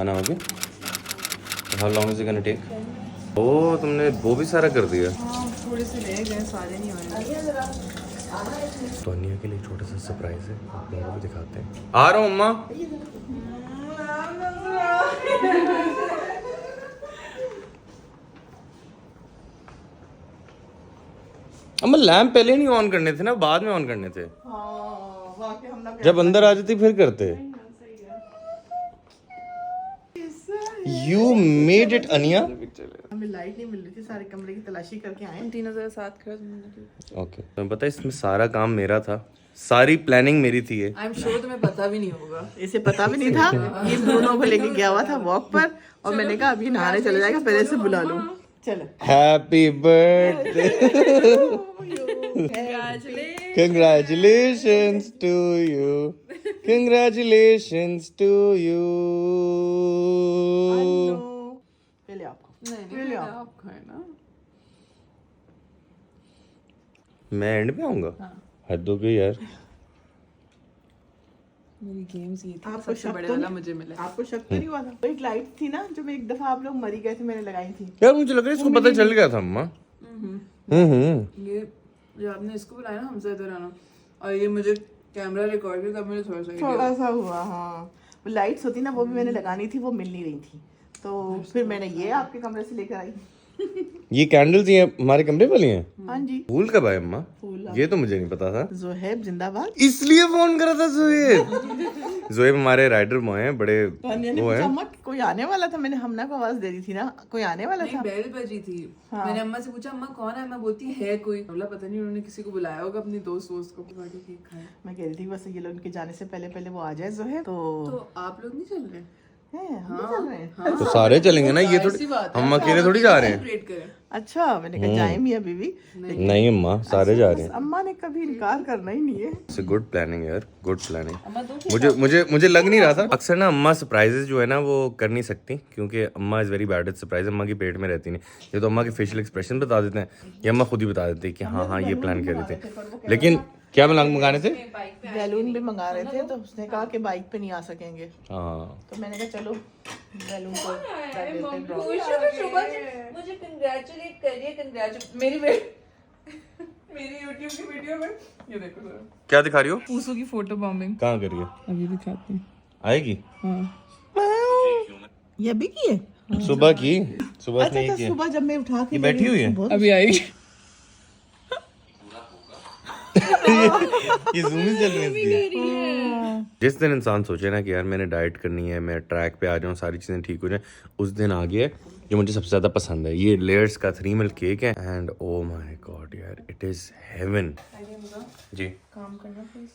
खाना हो गया? How long is it gonna take? ओ तुमने वो भी सारा कर दिया? हाँ, थोड़े से रह गए, सारे नहीं होने। तो अनिया के लिए छोटा सा सरप्राइज है, आप लोगों को भी दिखाते हैं। आ रहा हूँ अम्मा। अम्मा लैंप पहले नहीं ऑन करने थे ना, बाद में ऑन करने थे। जब अंदर आ जाती फिर करते। You made it Aniya. हमें लाइट नहीं मिल रही थी, सारे कमरे की तलाशी करके आए। 3007 खर्च। ओके तो पता है इसमें सारा काम मेरा था, सारी प्लानिंग मेरी थी ये। आई एम श्योर तुम्हें पता भी नहीं होगा। इसे पता भी नहीं था कि ब्रूनो को लेके गया हुआ था वॉक पर, और मैंने कहा अभी नहाने चले जाएगा, पहले से बुला लूं। चलो। Happy birthday. Congratulations to you. Congratulations to you. पहले आपको। पहले आपको है ना। मैं एंड में आऊंगा। हद हो गई यार। मेरी गेम्स ये थी, सबसे बड़े वाला मुझे मिला। आपको शक तो नहीं हुआ था? एक लाइट थी ना जो एक दफा आप लोग मरी गए थे, मैंने लगाई थी यार, मुझे लग रहा है इसको पता चल गया था अम्मा। ये जो आपने इसको बुलाया ना हमसे इधर आना, और ये मुझे कैमरा रिकॉर्ड भी करने में थोड़ा सा हुआ। हाँ, वो लाइट्स होती ना, वो भी मैंने लगानी थी, वो मिल नहीं रही थी, तो फिर मैंने ये आपके कमरे से लेकर आई। ये कैंडल्स ये हमारे कमरे वाली हैं? हाँ जी। फूल कब आए अम्मा? ये तो मुझे नहीं पता था। जोहेब जिंदाबाद। इसलिए फोन करा था जोहेब। जोहेब हमारे राइडर बॉय हैं, बड़े वो हैं। अम्मा कोई आने वाला था, मैंने हमना को आवाज दे दी थी ना, कोई आने वाला था। बेल बजी थी। हाँ। मैंने अम्मा से पूछा अम्मा कौन है, मैं बोलती है कोई, बोला पता नहीं उन्होंने किसी को बुलाया होगा, अपनी दोस्त को पार्टी केक खाए। मैं कह रही थी बस ये लोग उनके जाने से पहले पहले वो आ जाए जोहेब। तो आप लोग नहीं चल रहे? हाँ। तो सारे चलेंगे ना, ये थोड़ी हम अकेले थोड़ी जा रहे हैं। अच्छा, मैंने कहा जाए मियां बीवी। नहीं अम्मा, सारे जा रहे हैं। अम्मा ने कभी इनकार करना ही नहीं है। इट्स गुड प्लानिंग यार, गुड प्लानिंग। मुझे लग नहीं रहा था। अक्सर ना अम्मा सरप्राइजेस जो है ना वो कर नहीं सकती, क्योंकि अम्मा is very bad at surprise. अम्मा की पेट में रहती नहीं, ये तो अम्मा के फेशियल एक्सप्रेशन बता देते हैं, ये अम्मा खुद ही बता देते हैं कि हाँ हाँ ये प्लान कर रहे थे। लेकिन क्या मंगाने थे? बैलून भी मंगा रहे थे, तो उसने कहा कि बाइक पे नहीं आ सकेंगे। हाँ, तो मैंने कहा चलो बैलून को मुझे कंग्रेचुलेट करिए। मेरी YouTube की वीडियो में ये देखो जरा। क्या दिखा रही हो? पूसू की फोटो बॉम्बिंग कहाँ करिए? अभी दिखाती हूँ। आएगी? ये अभी की है? सुबह की, सुबह अच्छा, नहीं की। सुबह जब मैं उठा के ये बैठी हुई है? अभी आएगी। ये ज़ूम इन चल रही है। जिस दिन इंसान सोचे ना कि यार मैंने डाइट करनी है, मैं ट्रैक पे आ जाऊँ, सारी चीज़ें ठीक हो जाए, उस दिन आ गया जो मुझे सबसे ज़्यादा पसंद है। ये लेयर्स का 3 मिल्क केक है, एंड ओ माय गॉड यार, इट इज़ हेवन। जी काम करना प्लीज।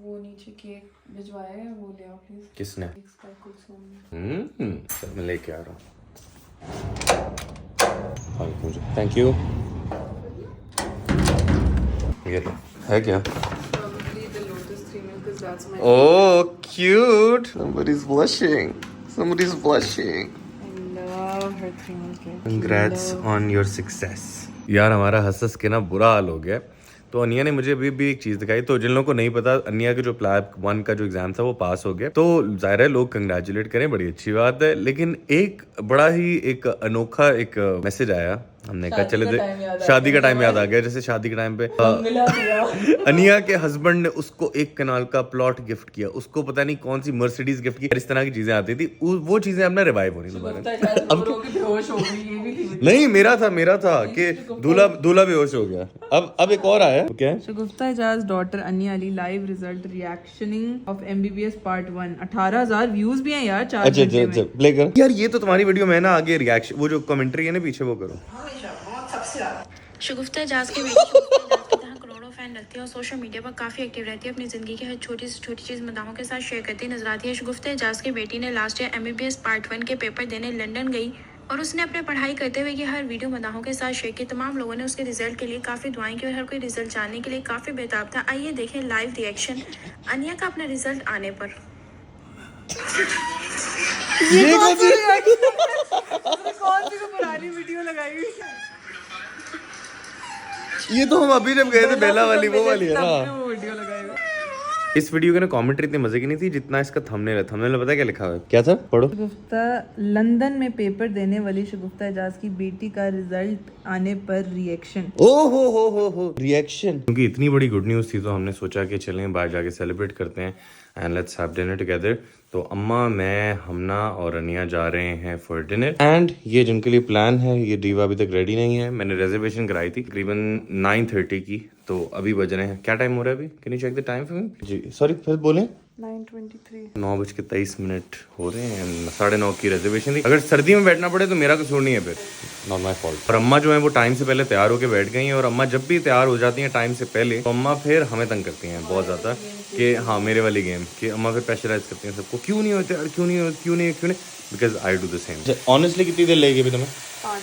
वो नीचे केक भिजवाया है, वो ले आओ प्लीज। किसने? चल मैं लेके आ रहा हूँ। Thank you. ये लो, है क्या? Probably the Lotus 3 milk, because that's my Oh, cute. Somebody's blushing. Somebody's blushing. I love her 3 milk cake. Congrats on your success. यार हमारा हंस के ना बुरा हाल हो गया। तो अनिया ने मुझे अभी भी एक चीज़ दिखाई। तो जिन लोगों को नहीं पता, अनिया के जो प्लैब 1 का जो एग्जाम था वो पास हो गया। तो जाहिर है लोग कंग्रेचुलेट करें, बड़ी अच्छी बात है। लेकिन एक बड़ा ही एक अनोखा एक मैसेज आया, हमने कहा चले शादी का टाइम याद आ गया। जैसे शादी के टाइम पे अनिया के हस्बैंड ने उसको 1 कनाल का प्लॉट गिफ्ट किया, उसको पता नहीं कौन सी मर्सिडीज गिफ्ट की, इस तरह की चीजें आती थी। वो चीजें अब ना रिवाइव होनी दोबारा। नहीं, मेरा था कि दूल्हा बेहोश हो गया। अब एक और आया। क्या है? Shagufta Ejaz daughter Aniya Ali live result reactioning of MBBS part 1। 18,000 views भी हैं यार 4 घंटे में। प्ले कर यार, ये तो तुम्हारी वीडियो में ना आगे रिएक्शन, वो जो कमेंट्री है ना पीछे, वो करो। शगुफ्ता एजाज के बेटी शगुफ्ता एजाज की तरह करोड़ों फैन रखती है और सोशल मीडिया पर काफ़ी एक्टिव रहती है। अपनी ज़िंदगी की हर छोटी से छोटी चीज़ मदाहों के साथ शेयर करती नजर आती है। शगुफ्ता एजाज की बेटी ने लास्ट ईयर MBBS पार्ट 1 के पेपर देने लंदन गई और उसने अपने पढ़ाई करते हुए की हर वीडियो मदाहों के साथ शेयर की। तमाम लोगों ने उसके रिजल्ट के लिए काफ़ी दुआएं की और हर कोई रिजल्ट जानने के लिए काफ़ी बेताब था। आइए देखें लाइव रिएक्शन अनिया का अपना रिजल्ट आने पर। ये कौन सी पुरानी वीडियो लगाई हुई है? ये तो हम अभी जब गए थे बेला वाली, वो वाली है ना। वो वीडियो लगाई हुई। इस वीडियो की ना कमेंट्री इतनी मजे की नहीं थी जितना इसका थंबनेल है। थंबनेल में पता है क्या लिखा हुआ है? क्या था? पढ़ो। शगुफ्ता लंदन में पेपर देने वाली शगुफ्ता एजाज की बेटी का रिजल्ट आने पर रिएक्शन। ओ हो रिएक्शन। क्योंकि इतनी बड़ी गुड न्यूज़ थी तो हमने सोचा कि चलें बाहर जाके सेलिब्रेट करते हैं and let's have dinner together. तो अम्मा, मैं, हमना और अनिया जा रहे हैं फॉर डिनर एंड ये जिनके लिए प्लान है ये डीवा अभी तक रेडी नहीं है। मैंने रिजर्वेशन कराई थी तकरीबन 9:30 की, तो अभी बज रहे हैं, क्या टाइम हो रहा है अभी? Can you check the time for me? जी सॉरी, फिर बोलें। 9:23 9:23 हो रहे हैं। 9:30 की रिजर्वेशन थी। अगर सर्दी में बैठना पड़े तो मेरा कसूर नहीं है, फिर नॉट माई फॉल्ट। और अम्मा जो है वो टाइम से पहले तैयार होकर बैठ गई हैं और अम्मा जब भी तैयार हो जाती हैं टाइम से पहले तो अम्मा फिर हमें तंग करती हैं बहुत ज़्यादा कि हाँ मेरे वाली गेम, कि अम्मा फिर प्रेशराइज करती हैं सबको, क्यों नहीं होते यार, क्यों नहीं, because I do the same. Honestly कितनी देर लगेगी अभी तुम्हें? 5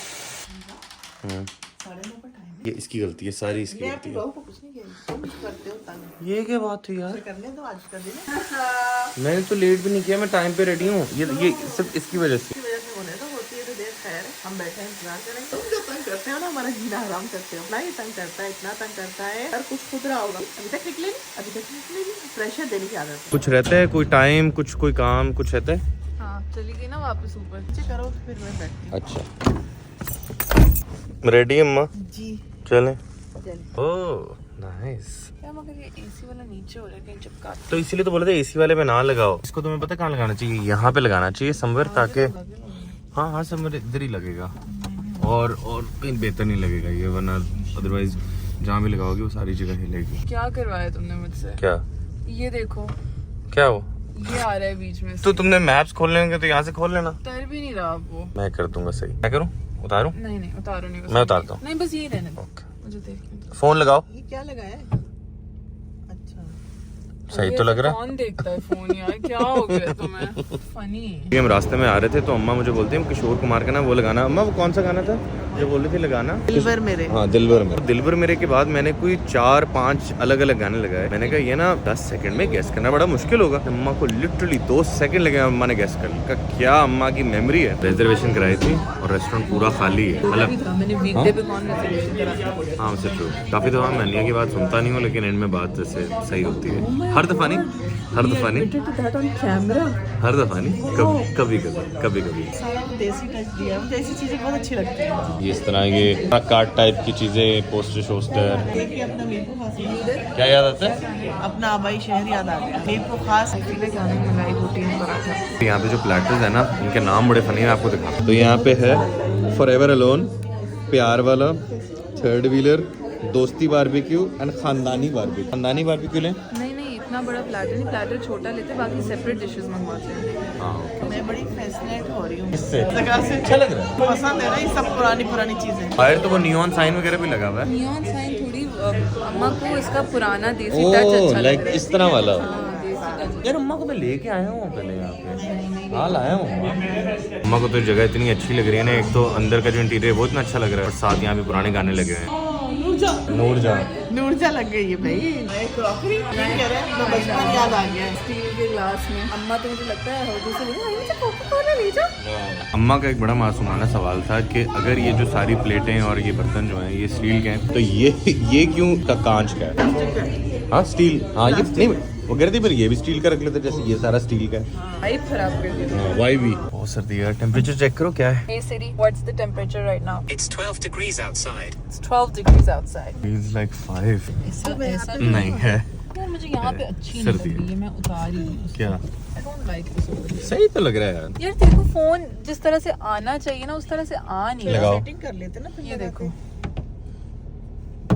9:30 का टाइम ये इसकी गलती है, सारी इसकी है। गलती है। बहू को कुछ नहीं कह तुम करते हो तंग। ये क्या बात हुई यार? करने दो आज का दिन। मैंने तो लेट भी नहीं किया, मैं टाइम पे रेडी हूँ। ये सिर्फ इसकी वजह से। इसकी वजह से होने तो होती है तो देर खैर है। हम बैठे हैं इंतजार करें। तुम जो तंग करते हो ना हमारा जीना हराम करते हो। ना ही तंग करता है, इतना तंग करता है। और कुछ खुद रहा होगा। अभी तक निकले नहीं, प्रेशर देने की आदत। कुछ रहता है, कोई टाइम, कुछ कोई काम, कुछ रहता है। हाँ चली गई ना वापस ऊपर। नीचे करो फिर मैं बैठती अच्छा रेडी अम्मा? जी चलें। चल। Oh nice. क्या मगर ये एसी वाला नीचे हो रहा है कहीं चिपका। तो इसीलिए तो बोले थे एसी वाले में ना लगाओ इसको। तुम्हें पता कहाँ लगाना चाहिए? यहाँ पे लगाना चाहिए समवेयर, ताकि हाँ समवेयर इधर ही लगेगा और कहीं बेहतर नहीं लगेगा ये, वरना अदरवाइज जहाँ भी लगाओगे वो सारी जगह हिलेगी। क्या करवाया तुमने मुझसे? क्या? ये देखो, क्या हो? ये आ रहा है बीच में से। तो तुमने मैप्स खोलने होंगे तो यहाँ से खोल लेना। उतर भी नहीं रहा अब वो। मैं कर दूंगा सही। मैं करूँ? उतारूं? नहीं उतारो नहीं। मैं उतारता हूँ। नहीं बस यही रहने दो, ओके। मुझे देखने दो। फोन लगाओ। ये क्या लगाया है? अच्छा सही तो लग रहा है। कौन देखता है फोन यार? क्या हो गया तुम्हें? फनी। हम रास्ते में आ रहे थे तो अम्मा मुझे बोलती है किशोर कुमार का ना वो लगाना। अम्मा वो कौन सा गाना था जो बोल रही थी लगाना? दिलबर मेरे। हाँ दिलबर मेरे के बाद मैंने कोई 4-5 अलग अलग गाने लगाए। मैंने कहा ये ना 10 सेकंड में गैस करना बड़ा मुश्किल होगा। अम्मा को लिटरली 2 सेकंड लगे अम्मा ने गैस कर। क्या अम्मा की मेमोरी है। रिजर्वेशन कराई थी और रेस्टोरेंट पूरा खाली है। मतलब मैंने वीकडे पे कौन रिजर्वेशन करा? हाँ वैसे ट्रू। काफी दफा मैं अन्या की बात सुनता नहीं हूँ लेकिन एंड में बात जैसे सही होती है। हर दफा नहीं, हर दफा नहीं, कभी देसी टच दिया। मुझे ऐसी चीजें बहुत अच्छी लगती हैं। ये इस तरह ये कार्ड टाइप की चीजें, पोस्टर शोस्टर। देखिए अपना मीरपुर खास क्या याद आता है? अपना आबाई शहर याद आ गया। मीरपुर खास मलाई प्रोटीन पराठा। यहाँ पे जो प्लेटर्स है ना इनके नाम बड़े फनी है, आपको दिखा। तो यहाँ पे है फॉरएवर अलोन, प्यार वाला, थर्ड व्हीलर, दोस्ती बारबेक्यू एंड खानदानी बारबेक्यू। खानदानी बारबेक्यू लें? नहीं इतना बड़ा प्लेटर नहीं, प्लेटर छोटा लेते, बाकी सेपरेट डिशेस मंगवाते हैं। हाँ मैं बड़ी फैसिनेट हो रही हूँ इससे जगह से। अच्छा लग रहा है। पसंद है ना ये सब पुरानी चीजें। बाहर तो वो नियॉन साइन वगैरह भी लगा हुआ है। नियॉन साइन थोड़ी अम्मा को इसका पुराना देसी टच अच्छा लाइक लग रहा है। इस तरह वाला। हाँ, देसी टच। यार अम्मा को मैं लेके आया हूँ पहले यहाँ पे। हाँ लाया हूँ अम्मा को। तो जगह इतनी अच्छी लग रही है ना, एक तो अंदर का जो इंटीरियर बहुत इतना अच्छा लग रहा है और साथ यहाँ पे पुराने गाने लगे हुए हैं। नूरजा लग गई है भाई। क्रॉकरी कह रहे हैं, बचपन याद आ गया। स्टील के ग्लास में अम्मा तो मुझे लगता है हौदी से मुझे कोका-कोला ले जा। अम्मा का एक बड़ा मासूमाना सवाल था कि अगर ये जो सारी प्लेटें और ये बर्तन जो हैं ये स्टील के हैं तो ये क्यों का कांच का है? हाँ स्टील। हाँ ये नहीं वो कह रही थी पर ये भी स्टील का रख लेते जैसे ये सारा स्टील का है। पाइप खराब कर दिया। वाई भी बहुत सर्दी है। टेम्परेचर चेक करो क्या है। Hey Siri, what's the temperature right now? It's 12 degrees outside. It's 12 degrees outside. Feels like 5 ऐसा नहीं है यार, मुझे यहाँ पे अच्छी नहीं सर्दी लग रही है, मैं उतार ही रही हूँ। क्या? I don't like this over here. सही तो लग रहा है यार। यार तेरे को फोन जिस तरह से आना चाहिए ना उस तरह से आ नहीं रहा। लगाओ। सेटिंग कर लेते ना फिर। ये देखो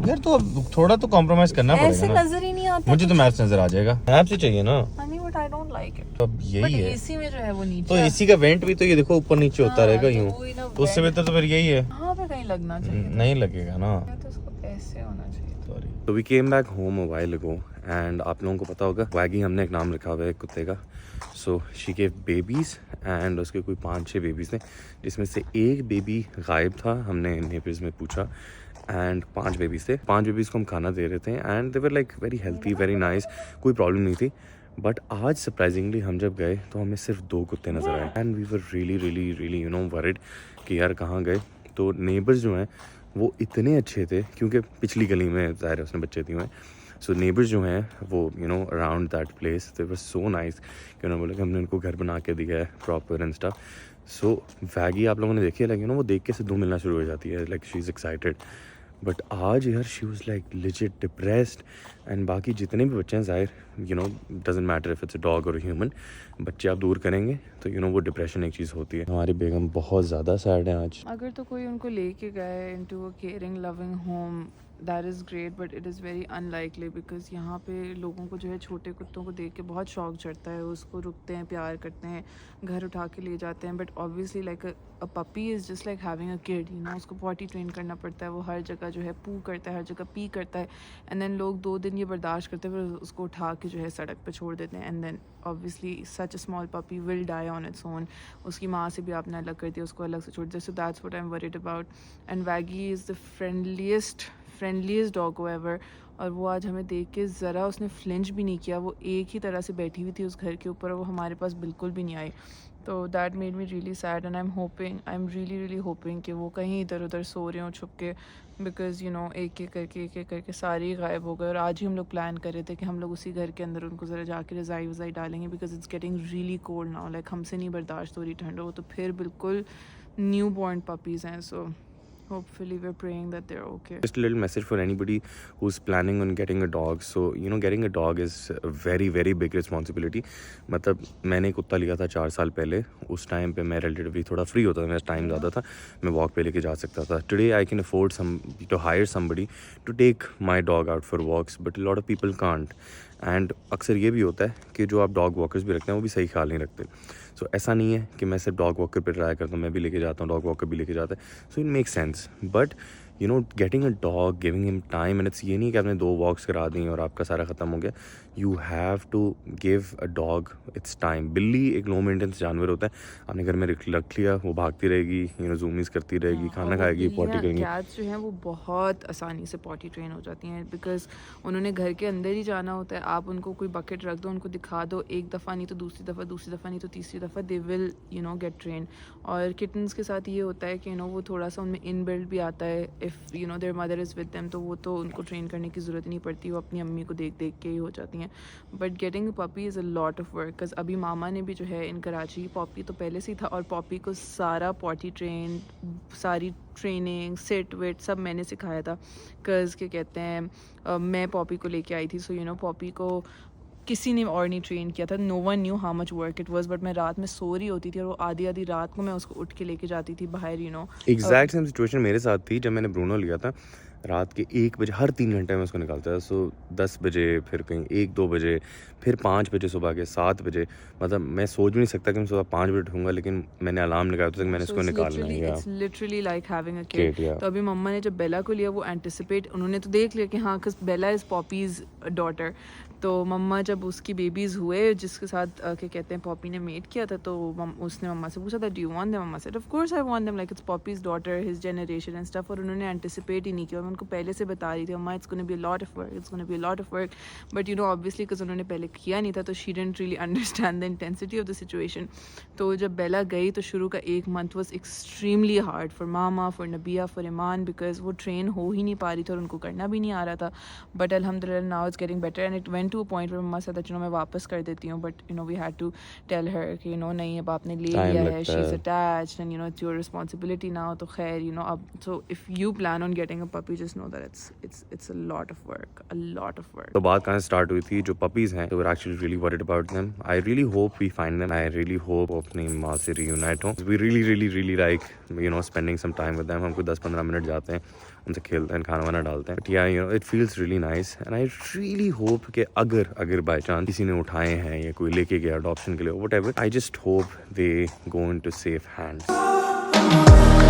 यार तो अब थोड़ा तो कॉम्प्रोमाइज करना ऐसे पड़ेगा ना। नजर ही नहीं आता। मुझे तो मैप्स नजर आ जाएगा। मैप्स ही चाहिए ना। Honey but I don't like it. अब यही है। एसी में जो है वो नीचे तो एसी का वेंट भी तो ये देखो ऊपर नीचे होता हाँ, रहेगा तो यूं। वही ना तो उससे बेहतर तो फिर यही है। हाँ पे कहीं लगना चाहिए। नहीं लगेगा ना। तो इसको ऐसे होना चाहिए। सॉरी। तो we came back home a while ago and आप लोगों को पता होगा वैगी हमने एक नाम रखा हुआ है कुत्ते का। So she gave babies and उसके कोई 5-6 बेबीज थे जिसमें से एक बेबी गायब था। हमने नेबर्स में पूछा एंड 5 बेबीज थे। 5 बेबीज को हम खाना दे रहे थे and they were like very healthy, very nice, कोई प्रॉब्लम नहीं थी। बट आज सरप्राइजिंगली हम जब गए तो हमें सिर्फ 2 कुत्ते नजर आए and we were really worried कि यार कहाँ गए। तो नेबर्स जो हैं वो इतने अच्छे थे क्योंकि पिछली गली में ज़ाहिर है उसने बच्चे दिए हुए हैं। सो नेबर्स जो हैं वो around that place they were so nice कि उन्होंने बोला कि हमने उनको घर बना के दिया है प्रॉपर एंड स्टफ. सो वैगी आप लोगों ने देखी है, लाइक वो देख के सिद्धू मिलना शुरू हो जाती है, like she is excited. But आज यार she was like legit depressed. And बाकी जितने भी बच्चे हैं ज़ाहिर doesn't matter if it's a dog और ह्यूमन, बच्चे आप दूर करेंगे तो वो डिप्रेशन एक चीज़ होती है. हमारी बेगम बहुत ज़्यादा सैड है आज. अगर तो कोई उनको लेके गए into a caring loving home that is great, but it is very unlikely because यहाँ पे लोगों को जो है छोटे कुत्तों को देख के बहुत शौक चढ़ता है, उसको रुकते हैं, प्यार करते हैं, घर उठा के ले जाते हैं. But obviously like a puppy is just like having a kid, उसको पॉटी ट्रेन करना पड़ता है, वो हर जगह जो है पू करता है, हर जगह पी करता है. एंड देन लोग 2 दिन ये बर्दाश्त करते हैं, फिर उसको उठा के जो है सड़क पे छोड़ देते हैं. And then obviously such a small puppy will die on its own. उसकी माँ से भी आपने अलग कर दिया, उसको अलग से छोड़ दिया. So that's what I am worried about. And Waggy is the friendliest dog ever. और वो आज हमें देख के ज़रा उसने फ्लिंच भी नहीं किया. वो एक ही तरह से बैठी हुई थी उस घर के ऊपर, वो हमारे पास बिल्कुल भी नहीं आई. तो that made me really sad. And I am really hoping कि वो कहीं इधर उधर सो रहे हों छुप के, बिकॉज एक एक करके सारे ही गायब हो गए. और आज ही हम लोग प्लान कर रहे थे कि हम लोग उसी घर के अंदर उनको ज़रा जाके रज़ाई वज़ाई डालेंगे, because it's getting really cold now. Like हमसे नहीं बर्दाश्त हो रही ठंड. हो तो फिर बिल्कुल न्यू बॉर्न पपीज़ हैं. सो hopefully we're praying that they're okay. Just a little message for anybody who's planning on getting a dog. So getting a dog is a very very big responsibility. मतलब मैंने कुत्ता लिया था 4 साल पहले. उस time पे मैं रिलेटिवली थोड़ा फ्री होता था, मेरा टाइम ज़्यादा था, मैं वॉक पे लेके जा सकता था. Today I can afford to hire somebody to take my dog out for walks, but a lot of people can't. And अक्सर ये भी होता है कि जो आप डॉग वॉकर्स भी रखते हैं वो भी सही ख्याल नहीं रखते. सो ऐसा नहीं है कि मैं सिर्फ डॉग वॉकर पे ट्राई करता हूँ, मैं भी लेके जाता हूँ, डॉग वॉकर भी लेके जाता है. So it make sense. But getting a dog, giving him time minutes, ये नहीं कि आपने 2 वॉक्स करा दी और आपका सारा ख़त्म हो गया. You have to give a dog its time. बिल्ली एक लो मेंटेनेंस जानवर होता है. आपने घर में रख लिया, वो भागती रहेगी, जूमीज करती रहेगी, खाना खाएगी, पॉटी करेंगी. कैट्स जो हैं वो बहुत आसानी से पॉटी ट्रेन हो जाती हैं, बिकॉज उन्होंने घर के अंदर ही जाना होता है. आप उनको कोई बकेट रख दो, उनको दिखा दो, एक दफ़ा नहीं तो दूसरी दफ़ा नहीं तो तीसरी दफ़ा, दे विल गेट ट्रेन. और किटन्स के साथ ये होता है कि वो थोड़ा सा उनमें इन बिल्ड भी आता है. If there mother is with them, तो वो तो उनको ट्रेन करने की ज़रूरत नहीं पड़ती, वो अपनी अम्मी को देख के ही हो जाती हैं. But getting a puppy is a lot of work. Because अभी मामा ने भी जो है इन कराची, पॉपी तो पहले से ही था, और पॉपी को सारा पॉटी ट्रेन, सारी ट्रेनिंग, सिट वेट सब मैंने सिखाया था. बिकॉज क्या कहते हैं, मैं पॉपी को लेके आई थी. सो पॉपी को किसी ने और नहीं ट्रेन किया था. No one knew how much work it was. But मैं रात में सो रही होती थी और वो आधी रात को मैं उसको उठ के लेके जाती थी बाहर. एग्जैक्ट सेम सिचुएशन मेरे साथ थी जब मैंने ब्रूनो लिया था. रात के 1 बजे, हर 3 घंटे में उसको निकालता था. सो 10 बजे, फिर कहीं 1-2 बजे, फिर 5 बजे सुबह के, 7 बजे. मतलब मैं सोच भी नहीं सकता कि मैं सुबह 5 बजे उठूंगा, लेकिन मैंने अलार्म लगाया था कि मैंने इसको निकालना है. It's literally like having a kid. तो अभी मम्मा ने जब बेला को लिया, वो एंटिसिपेट, उन्होंने तो देख लिया कि हाँ, बेला इज़ पॉपीज़ डॉटर. तो मम्मा जब उसकी बेबीज़ हुए, जिसके साथ क्या कहते हैं पॉपी ने मेट किया था, तो उसने मम्मा से पूछा था, डू यू वांट देम? मम्मा said of course I want them, like it's Poppy's daughter, his generation and stuff. और उन्होंने एंटिसिपेट ही नहीं किया. मैं उनको पहले से बता रही थी, मम्मा it's gonna be a lot of work, it's gonna be a lot of work. But obviously because उन्होंने पहले किया नहीं था, तो she didn't really understand the intensity of the situation. तो जब बेला गई तो शुरू का 1 month was extremely hard for mama, for Nabia, for Iman, because वो ट्रेन हो ही नहीं पा रही थी और उनको करना भी नहीं आ रहा था. बट अल्हम्दुलिल्लाह now it's getting better. And it went to a point where मम्मा said that मैं वापस कर देती हूँ. But we had to tell her कि नहीं, अब आपने ले लिया है, she is attached and it's your responsibility now. तो खैर अब so if you plan on getting a puppy, just know that it's a lot of work, a lot of work. तो बात कहाँ स्टार्ट हुई थी, जो पपीज़ हैं, we are actually really worried about them. I really hope we find them. I really hope अपनी माँ से रीयूनाइट हो. We really like spending some time with them. हमको 10-15 मिनट जाते हैं, उनसे खेलते हैं, खाना वाना डालते हैं. बट या it feels really nice. And I really hope कि अगर बाय चांस किसी ने उठाए हैं या कोई लेके गया अडॉप्शन के लिए, whatever, I just hope they go into safe hands.